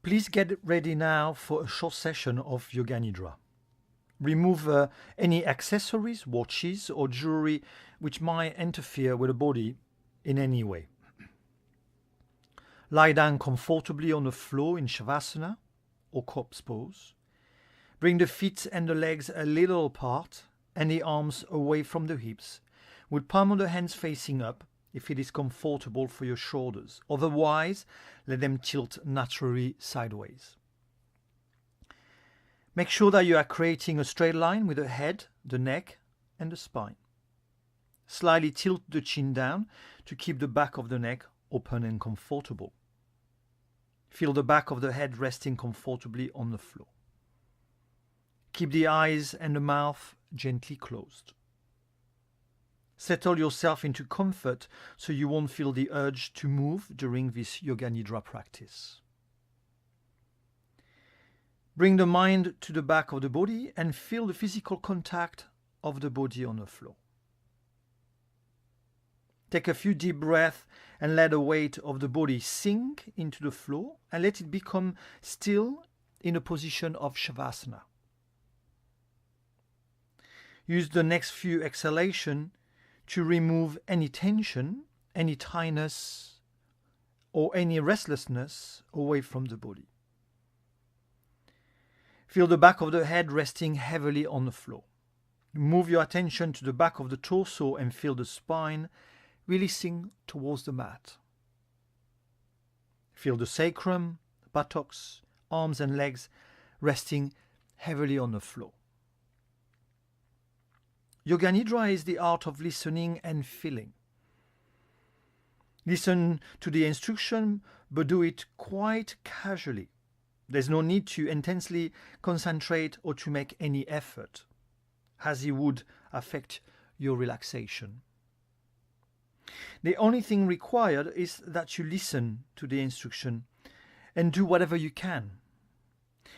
Please get ready now for a short session of Yoga Nidra. Remove any accessories, watches or jewelry which might interfere with the body in any way. Lie down comfortably on the floor in Shavasana or corpse pose. Bring the feet and the legs a little apart and the arms away from the hips, with palm of the hands facing up if it is comfortable for your shoulders. Otherwise, let them tilt naturally sideways. Make sure that you are creating a straight line with the head, the neck, and the spine. Slightly tilt the chin down to keep the back of the neck open and comfortable. Feel the back of the head resting comfortably on the floor. Keep the eyes and the mouth gently closed. Settle yourself into comfort so you won't feel the urge to move during this Yoga Nidra practice. Bring the mind to the back of the body and feel the physical contact of the body on the floor. Take a few deep breaths and let the weight of the body sink into the floor and let it become still in a position of Shavasana. Use the next few exhalations to remove any tension, any tightness, or any restlessness away from the body. Feel the back of the head resting heavily on the floor. Move your attention to the back of the torso and feel the spine releasing towards the mat. Feel the sacrum, buttocks, arms and legs resting heavily on the floor. Yoga Nidra is the art of listening and feeling. Listen to the instruction, but do it quite casually. There's no need to intensely concentrate or to make any effort, as it would affect your relaxation. The only thing required is that you listen to the instruction and do whatever you can.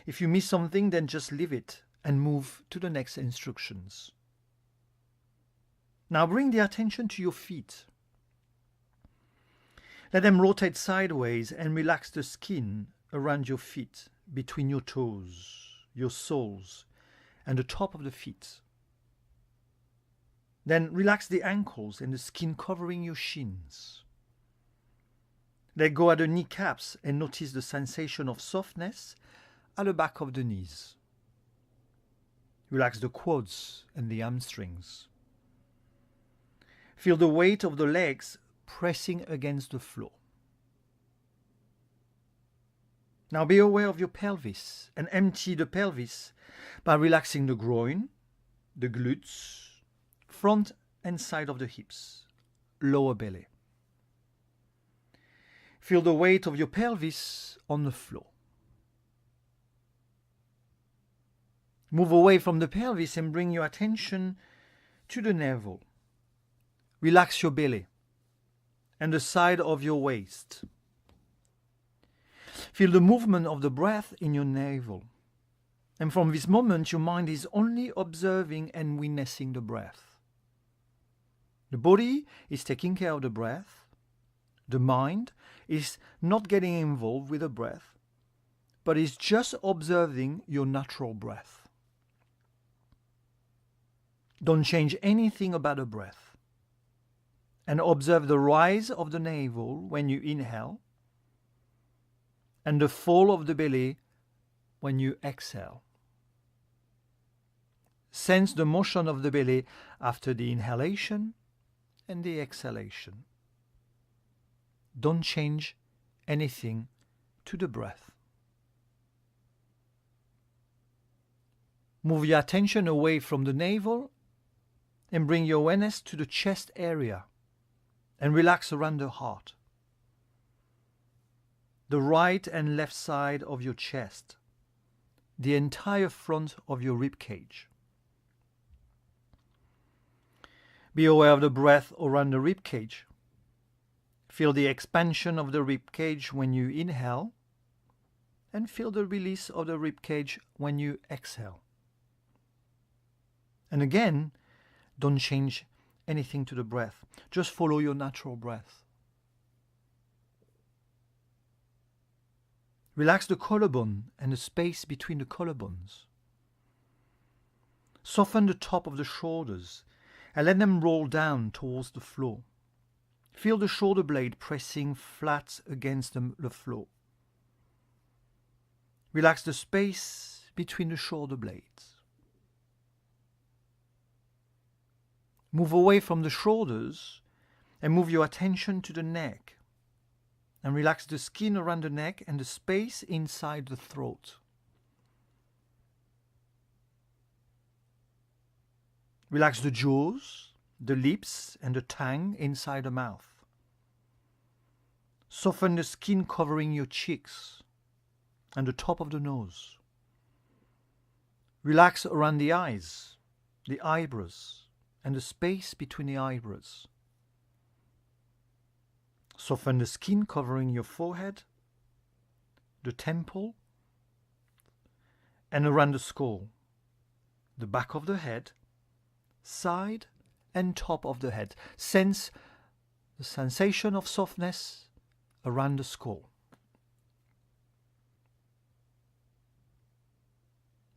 If you miss something, then just leave it and move to the next instructions. Now bring the attention to your feet. Let them rotate sideways and relax the skin around your feet, between your toes, your soles, and the top of the feet. Then relax the ankles and the skin covering your shins. Let go at the kneecaps and notice the sensation of softness at the back of the knees. Relax the quads and the hamstrings. Feel the weight of the legs pressing against the floor. Now be aware of your pelvis and empty the pelvis by relaxing the groin, the glutes, front and side of the hips, lower belly. Feel the weight of your pelvis on the floor. Move away from the pelvis and bring your attention to the navel. Relax your belly and the side of your waist. Feel the movement of the breath in your navel. And from this moment, your mind is only observing and witnessing the breath. The body is taking care of the breath. The mind is not getting involved with the breath, but is just observing your natural breath. Don't change anything about the breath. And observe the rise of the navel when you inhale and the fall of the belly when you exhale. Sense the motion of the belly after the inhalation and the exhalation. Don't change anything to the breath. Move your attention away from the navel and bring your awareness to the chest area. And relax around the heart. The right and left side of your chest. The entire front of your rib cage. Be aware of the breath around the rib cage. Feel the expansion of the rib cage when you inhale. And feel the release of the rib cage when you exhale. And again, don't change anything to the breath. Just follow your natural breath. Relax the collarbone and the space between the collarbones. Soften the top of the shoulders and let them roll down towards the floor. Feel the shoulder blade pressing flat against the floor. Relax the space between the shoulder blades. Move away from the shoulders and move your attention to the neck. And relax the skin around the neck and the space inside the throat. Relax the jaws, the lips, and the tongue inside the mouth. Soften the skin covering your cheeks and the top of the nose. Relax around the eyes, the eyebrows, and the space between the eyebrows. Soften the skin covering your forehead, the temple, and around the skull, the back of the head, side and top of the head. Sense the sensation of softness around the skull.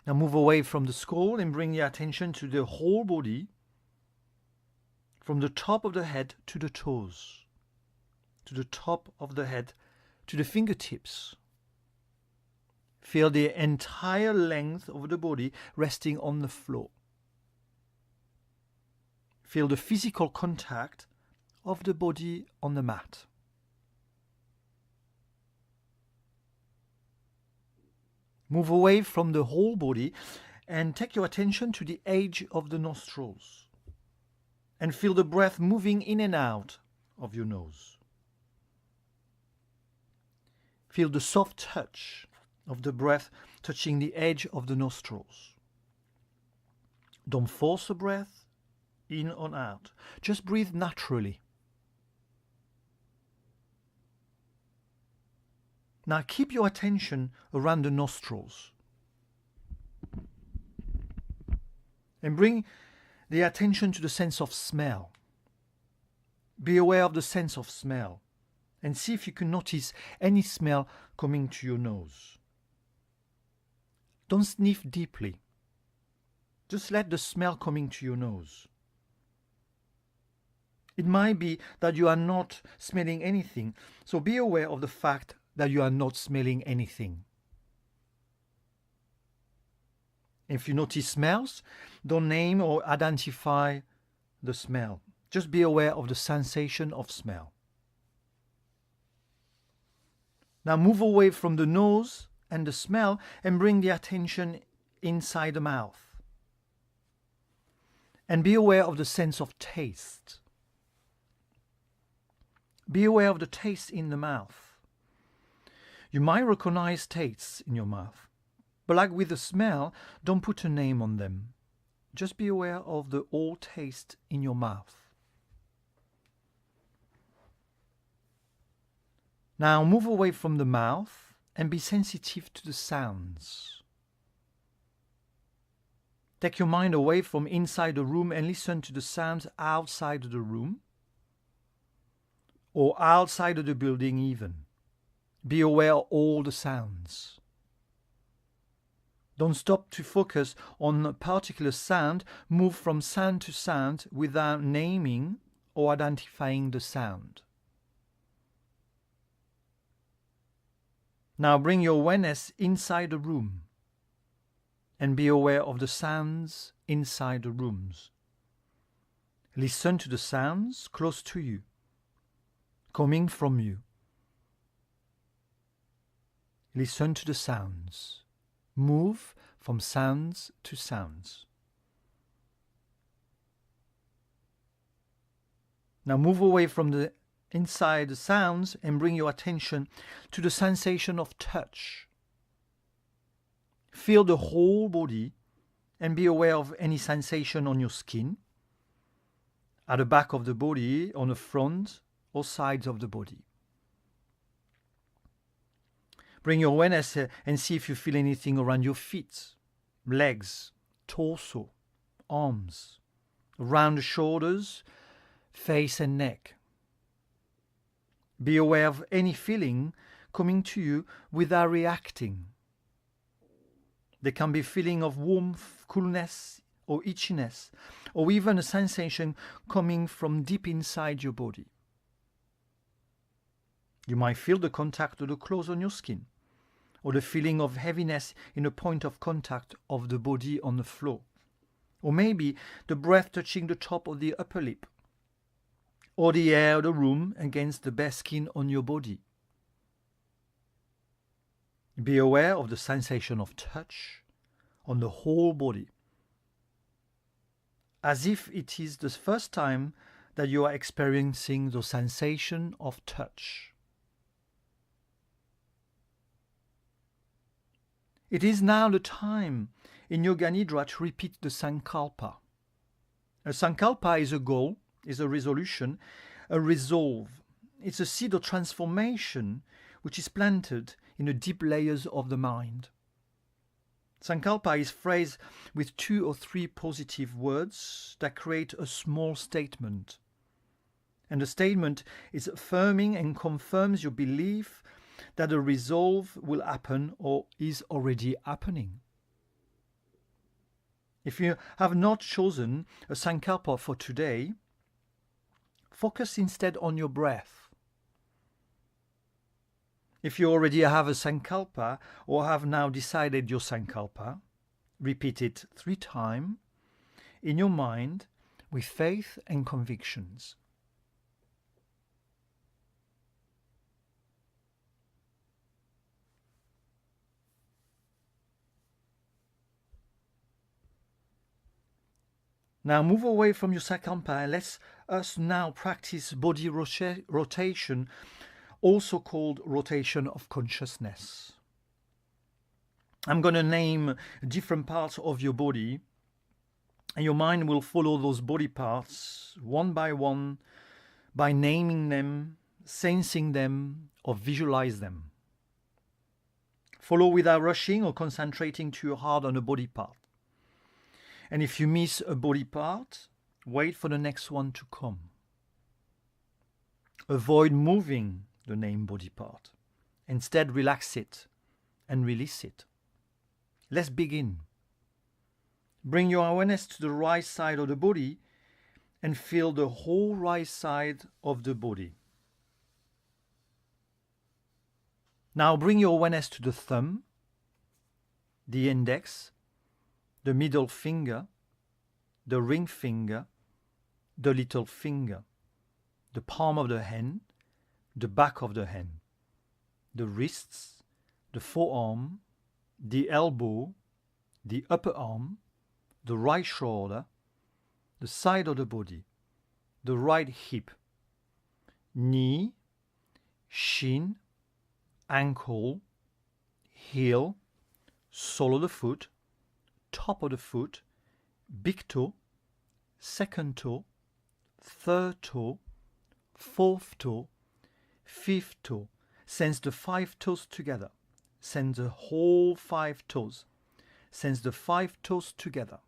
Now move away from the skull and bring your attention to the whole body, from the top of the head to the toes, to the top of the head to the fingertips. Feel the entire length of the body resting on the floor. Feel the physical contact of the body on the mat. Move away from the whole body and take your attention to the edge of the nostrils. And feel the breath moving in and out of your nose. Feel the soft touch of the breath touching the edge of the nostrils. Don't force the breath in or out. Just breathe naturally. Now keep your attention around the nostrils. And bring the attention to the sense of smell. Be aware of the sense of smell. And see if you can notice any smell coming to your nose. Don't sniff deeply. Just let the smell coming to your nose. It might be that you are not smelling anything, so be aware of the fact that you are not smelling anything. If you notice smells, don't name or identify the smell. Just be aware of the sensation of smell. Now move away from the nose and the smell and bring the attention inside the mouth. And be aware of the sense of taste. Be aware of the taste in the mouth. You might recognize tastes in your mouth, but like with the smell, don't put a name on them. Just be aware of the all taste in your mouth. Now move away from the mouth and be sensitive to the sounds. Take your mind away from inside the room and listen to the sounds outside the room or outside of the building even. Be aware of all the sounds. Don't stop to focus on a particular sound. Move from sound to sound without naming or identifying the sound. Now bring your awareness inside the room and be aware of the sounds inside the rooms. Listen to the sounds close to you, coming from you. Listen to the sounds. Move from sounds to sounds. Now move away from the inside the sounds and bring your attention to the sensation of touch. Feel the whole body and be aware of any sensation on your skin, at the back of the body, on the front or sides of the body. Bring your awareness and see if you feel anything around your feet, legs, torso, arms, around the shoulders, face and neck. Be aware of any feeling coming to you without reacting. There can be feeling of warmth, coolness, or itchiness, or even a sensation coming from deep inside your body. You might feel the contact of the clothes on your skin, or the feeling of heaviness in a point of contact of the body on the floor, or maybe the breath touching the top of the upper lip, or the air of the room against the bare skin on your body. Be aware of the sensation of touch on the whole body, as if it is the first time that you are experiencing the sensation of touch. It is now the time in Yoga Nidra to repeat the sankalpa. A sankalpa is a goal, is a resolution, a resolve. It's a seed of transformation which is planted in the deep layers of the mind. Sankalpa is phrased with 2 or 3 positive words that create a small statement. And the statement is affirming and confirms your belief that a resolve will happen or is already happening. If you have not chosen a sankalpa for today, focus instead on your breath. If you already have a sankalpa or have now decided your sankalpa, repeat it 3 times in your mind with faith and convictions. Now move away from your sankalpa and let us now practice body rotation, also called rotation of consciousness. I'm going to name different parts of your body, and your mind will follow those body parts one by one by naming them, sensing them, or visualize them. Follow without rushing or concentrating too hard on a body part. And if you miss a body part, wait for the next one to come. Avoid moving the named body part. Instead, relax it and release it. Let's begin. Bring your awareness to the right side of the body and feel the whole right side of the body. Now bring your awareness to the thumb, the index, the middle finger, the ring finger, the little finger, the palm of the hand, the back of the hand, the wrists, the forearm, the elbow, the upper arm, the right shoulder, the side of the body, the right hip, knee, shin, ankle, heel, sole of the foot, top of the foot, big toe, second toe, third toe, fourth toe, fifth toe. Sense the 5 toes together. Sense the whole 5 toes. Sense the 5 toes together.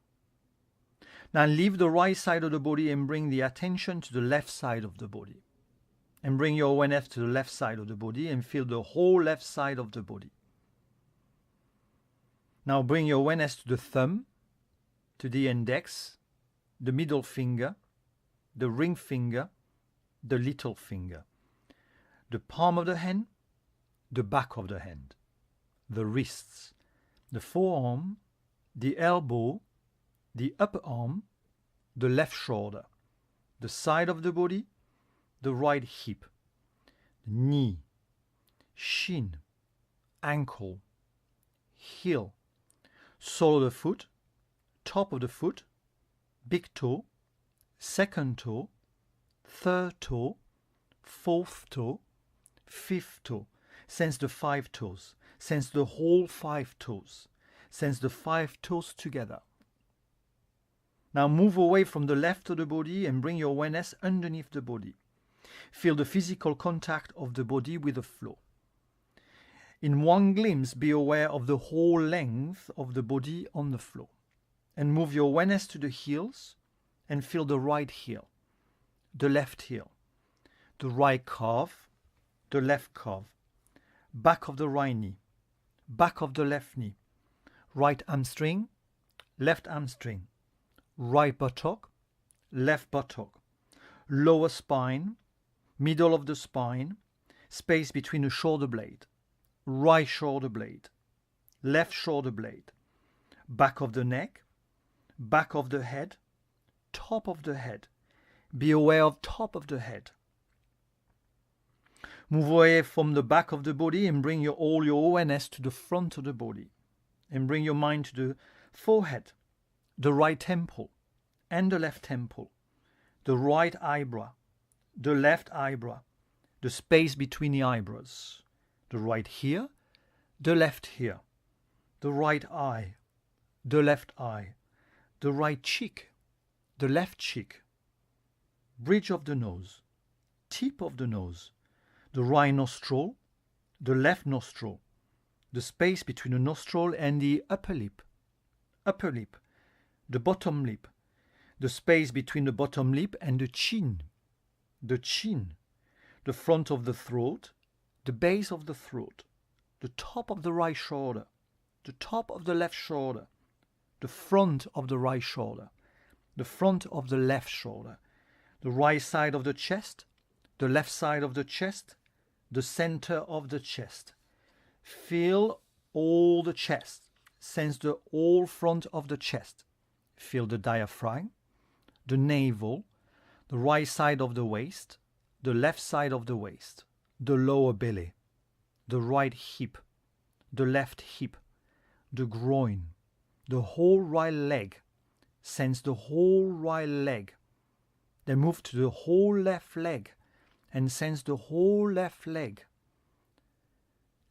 Now leave the right side of the body and bring the attention to the left side of the body. And bring your awareness to the left side of the body and feel the whole left side of the body. Now bring your awareness to the thumb, to the index, the middle finger, the ring finger, the little finger, the palm of the hand, the back of the hand, the wrists, the forearm, the elbow, the upper arm, the left shoulder, the side of the body, the right hip, the knee, shin, ankle, heel, sole of the foot, top of the foot, big toe, second toe, third toe, fourth toe, fifth toe. Sense the 5 toes. Sense the whole 5 toes. Sense the 5 toes together. Now move away from the left of the body and bring your awareness underneath the body. Feel the physical contact of the body with the floor. In one glimpse, be aware of the whole length of the body on the floor. And move your awareness to the heels and feel the right heel, the left heel, the right calf, the left calf, back of the right knee, back of the left knee, right hamstring, left hamstring, right buttock, left buttock, lower spine, middle of the spine, space between the shoulder blade, right shoulder blade, left shoulder blade, back of the neck, back of the head, top of the head. Be aware of top of the head. Move away from the back of the body and bring all your awareness to the front of the body. And bring your mind to the forehead, the right temple and the left temple, the right eyebrow, the left eyebrow, the space between the eyebrows, the right here, the left here, the right eye, the left eye, the right cheek, the left cheek, bridge of the nose, tip of the nose, the right nostril, the left nostril, the space between the nostril and the upper lip, the bottom lip, the space between the bottom lip and the chin, the front of the throat, the base of the throat, the top of the right shoulder, the top of the left shoulder, the front of the right shoulder, the front of the left shoulder, the right side of the chest, the left side of the chest, the center of the chest. Feel all the chest. Sense the whole front of the chest. Feel the diaphragm, the navel, the right side of the waist, the left side of the waist, the lower belly, the right hip, the left hip, the groin, the whole right leg. Sense the whole right leg. Then move to the whole left leg and sense the whole left leg.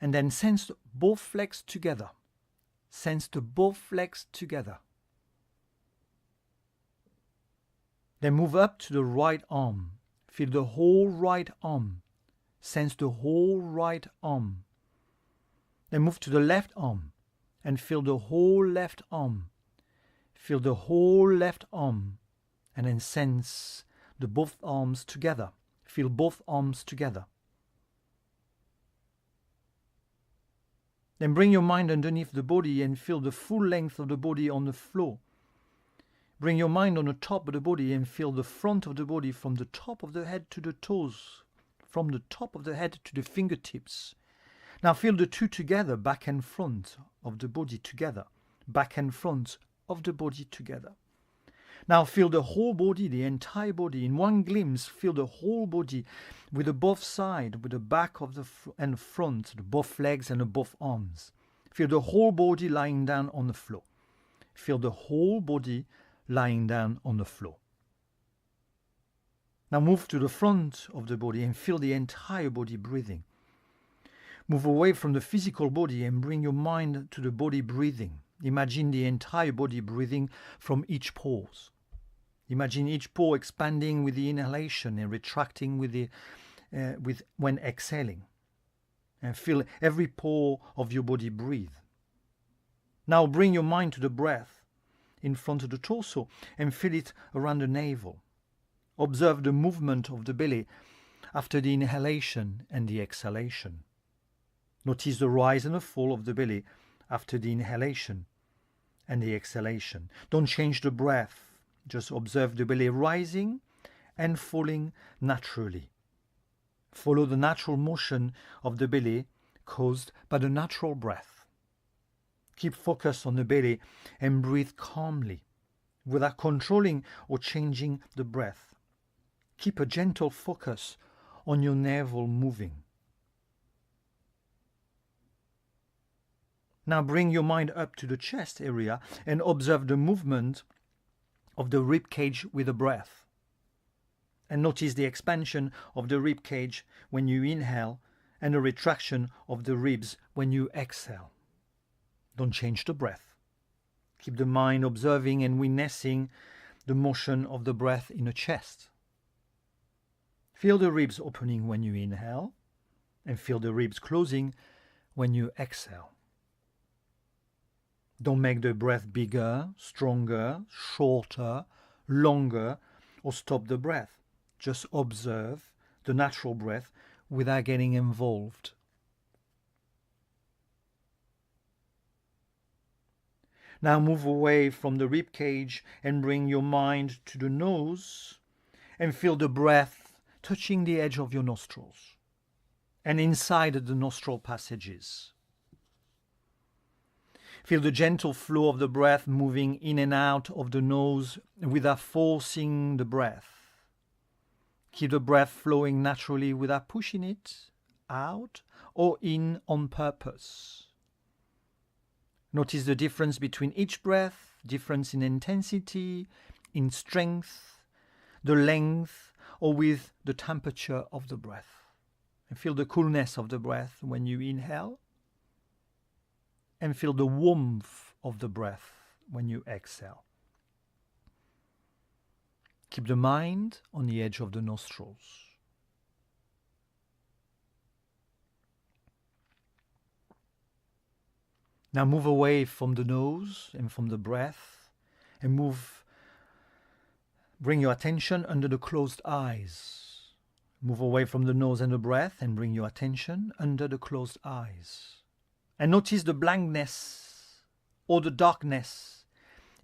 And then sense both legs together. Sense the both legs together. Then move up to the right arm. Feel the whole right arm. Sense the whole right arm. Then move to the left arm and feel the whole left arm. Feel the whole left arm and then sense the both arms together. Feel both arms together. Then bring your mind underneath the body and feel the full length of the body on the floor. Bring your mind on the top of the body and feel the front of the body from the top of the head to the toes, from the top of the head to the fingertips. Now feel the two together, back and front of the body together, back and front of the body together. Now feel the whole body, the entire body. In one glimpse, feel the whole body with the both side, with the back of the and front, the both legs and the both arms. Feel the whole body lying down on the floor. Feel the whole body lying down on the floor. Now move to the front of the body and feel the entire body breathing. Move away from the physical body and bring your mind to the body breathing. Imagine the entire body breathing from each pores. Imagine each pore expanding with the inhalation and retracting when exhaling. And feel every pore of your body breathe. Now bring your mind to the breath in front of the torso and feel it around the navel. Observe the movement of the belly after the inhalation and the exhalation. Notice the rise and the fall of the belly after the inhalation and the exhalation. Don't change the breath. Just observe the belly rising and falling naturally. Follow the natural motion of the belly caused by the natural breath. Keep focus on the belly and breathe calmly without controlling or changing the breath. Keep a gentle focus on your navel moving. Now bring your mind up to the chest area and observe the movement of the rib cage with the breath. And notice the expansion of the rib cage when you inhale and the retraction of the ribs when you exhale. Don't change the breath. Keep the mind observing and witnessing the motion of the breath in the chest. Feel the ribs opening when you inhale and feel the ribs closing when you exhale. Don't make the breath bigger, stronger, shorter, longer, or stop the breath. Just observe the natural breath without getting involved. Now move away from the rib cage and bring your mind to the nose and feel the breath touching the edge of your nostrils and inside the nostril passages. Feel the gentle flow of the breath moving in and out of the nose without forcing the breath. Keep the breath flowing naturally without pushing it out or in on purpose. Notice the difference between each breath, difference in intensity, in strength, the length, or with the temperature of the breath. And feel the coolness of the breath when you inhale, and feel the warmth of the breath when you exhale. Keep the mind on the edge of the nostrils. Now move away from the nose and from the breath and bring your attention under the closed eyes. Move away from the nose and the breath and bring your attention under the closed eyes. And notice the blankness or the darkness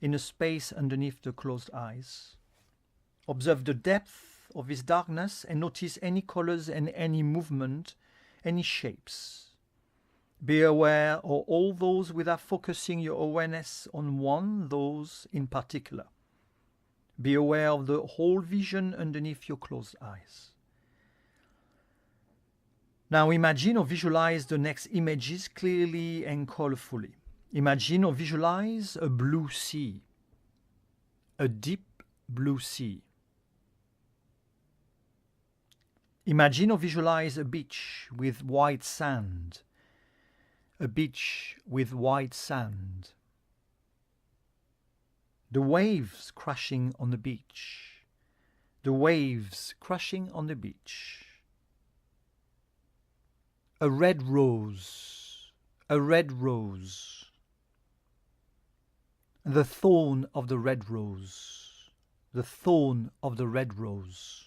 in a space underneath the closed eyes. Observe the depth of this darkness and notice any colors and any movement, any shapes. Be aware of all those without focusing your awareness on those in particular. Be aware of the whole vision underneath your closed eyes. Now imagine or visualize the next images clearly and colorfully. Imagine or visualize a blue sea, a deep blue sea. Imagine or visualize a beach with white sand, a beach with white sand. The waves crashing on the beach, the waves crashing on the beach. A red rose, a red rose. The thorn of the red rose, the thorn of the red rose.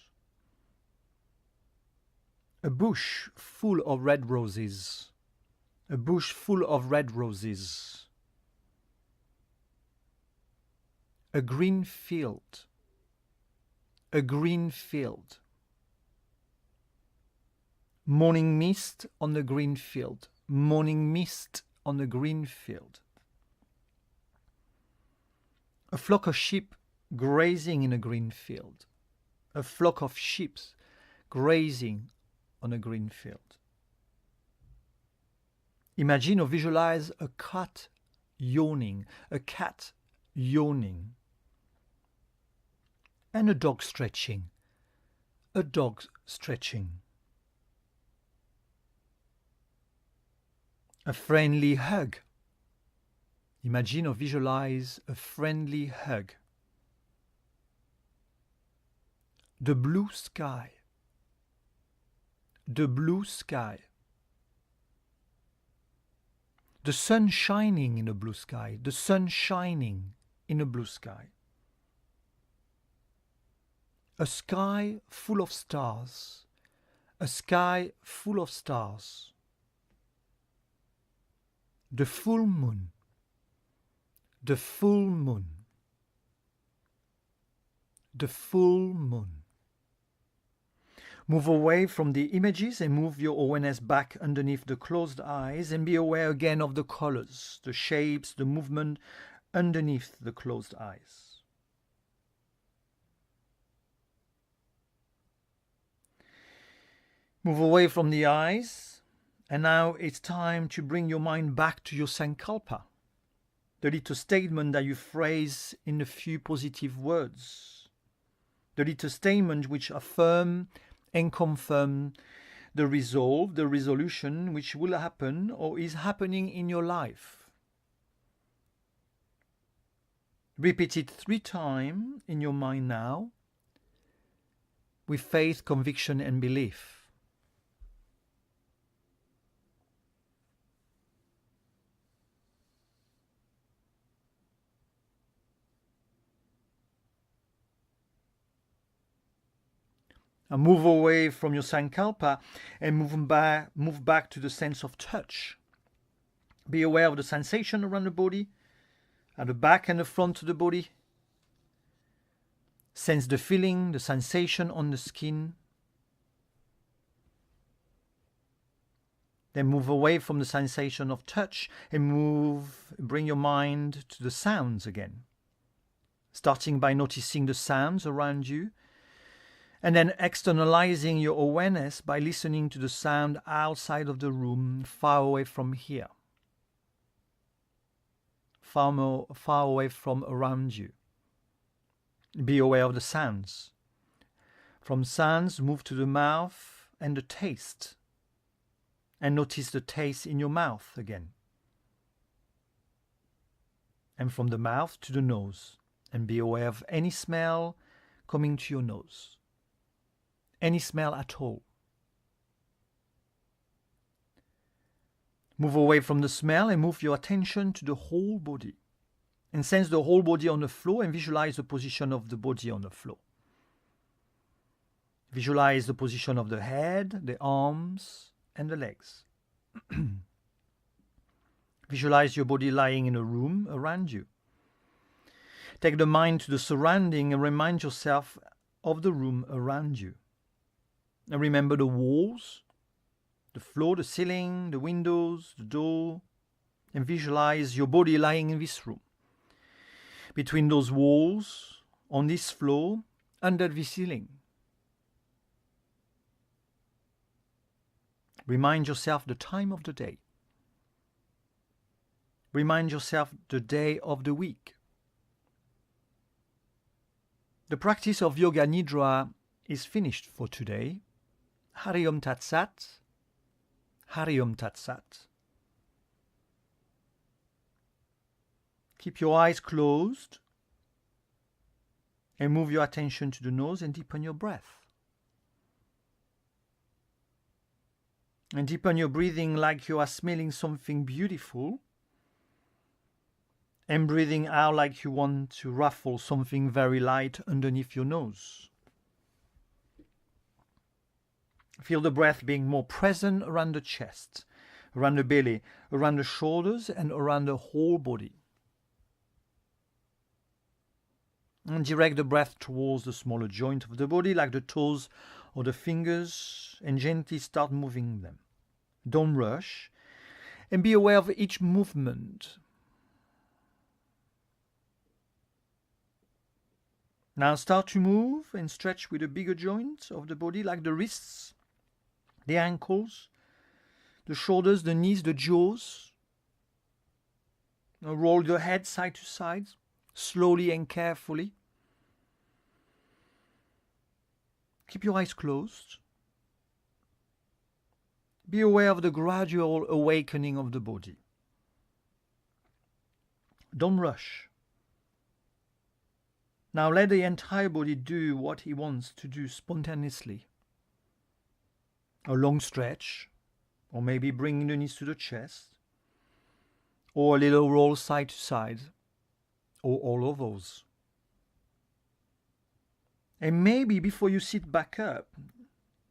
A bush full of red roses, a bush full of red roses. A green field, a green field. Morning mist on the green field, morning mist on the green field. A flock of sheep grazing in a green field, a flock of sheep grazing on a green field. Imagine or visualize a cat yawning, a cat yawning. And a dog stretching, a dog stretching. A friendly hug. Imagine or visualize a friendly hug. The blue sky. The blue sky. The sun shining in a blue sky. The sun shining in a blue sky. A sky full of stars. A sky full of stars. The full moon. The full moon. The full moon. Move away from the images and move your awareness back underneath the closed eyes and be aware again of the colors, the shapes, the movement underneath the closed eyes. Move away from the eyes, and now it's time to bring your mind back to your sankalpa, the little statement that you phrase in a few positive words, the little statement which affirm and confirm the resolve, the resolution which will happen or is happening in your life. Repeat it 3 times in your mind now, with faith, conviction, and belief. And move away from your sankalpa and move back to the sense of touch. Be aware of the sensation around the body at the back and the front of the body. Sense the feeling, the sensation on the skin. Then move away from the sensation of touch and bring your mind to the sounds again. Starting by noticing the sounds around you, and then externalizing your awareness by listening to the sound outside of the room, far away from here, far away from around you. Be aware of the sounds. From sounds, move to the mouth and the taste, and notice the taste in your mouth again. And from the mouth to the nose, and be aware of any smell coming to your nose. Any smell at all. Move away from the smell and move your attention to the whole body. And sense the whole body on the floor and visualize the position of the body on the floor. Visualize the position of the head, the arms, and the legs. Visualize your body lying in a room around you. Take the mind to the surrounding and remind yourself of the room around you. And remember the walls, the floor, the ceiling, the windows, the door, and visualize your body lying in this room. Between those walls, on this floor, under the ceiling. Remind yourself the time of the day. Remind yourself the day of the week. The practice of Yoga Nidra is finished for today. Hari Om Tat Sat. Hari Om Tat Sat. Keep your eyes closed and move your attention to the nose and deepen your breath. And deepen your breathing like you are smelling something beautiful. And breathing out like you want to ruffle something very light underneath your nose. Feel the breath being more present around the chest, around the belly, around the shoulders, and around the whole body. And direct the breath towards the smaller joint of the body, like the toes or the fingers, and gently start moving them. Don't rush, and be aware of each movement. Now start to move and stretch with the bigger joints of the body, like the wrists, the ankles, the shoulders, the knees, the jaws. Now roll your head side to side, slowly and carefully. Keep your eyes closed. Be aware of the gradual awakening of the body. Don't rush. Now let the entire body do what he wants to do spontaneously. A long stretch, or maybe bringing the knees to the chest, or a little roll side to side, or all of those. And maybe before you sit back up,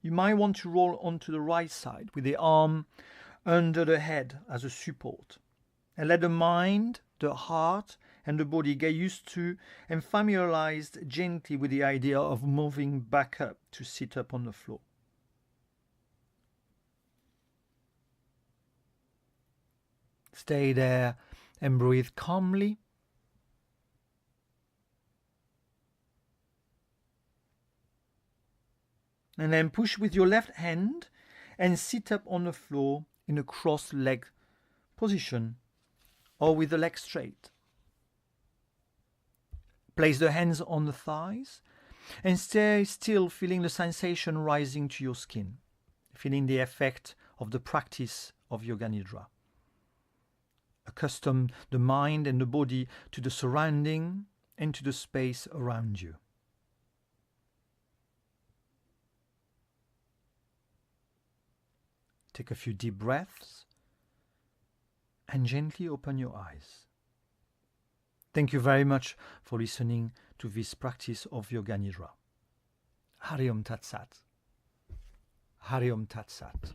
you might want to roll onto the right side with the arm under the head as a support. And let the mind, the heart, and the body get used to and familiarized gently with the idea of moving back up to sit up on the floor. Stay there and breathe calmly. And then push with your left hand and sit up on the floor in a cross-leg position or with the legs straight. Place the hands on the thighs and stay still, feeling the sensation rising to your skin, feeling the effect of the practice of Yoga Nidra. Accustom the mind and the body to the surrounding and to the space around you. Take a few deep breaths and gently open your eyes. Thank you very much for listening to this practice of Yoga Nidra. Hari Om Tat Sat. Hari Om Tat Sat.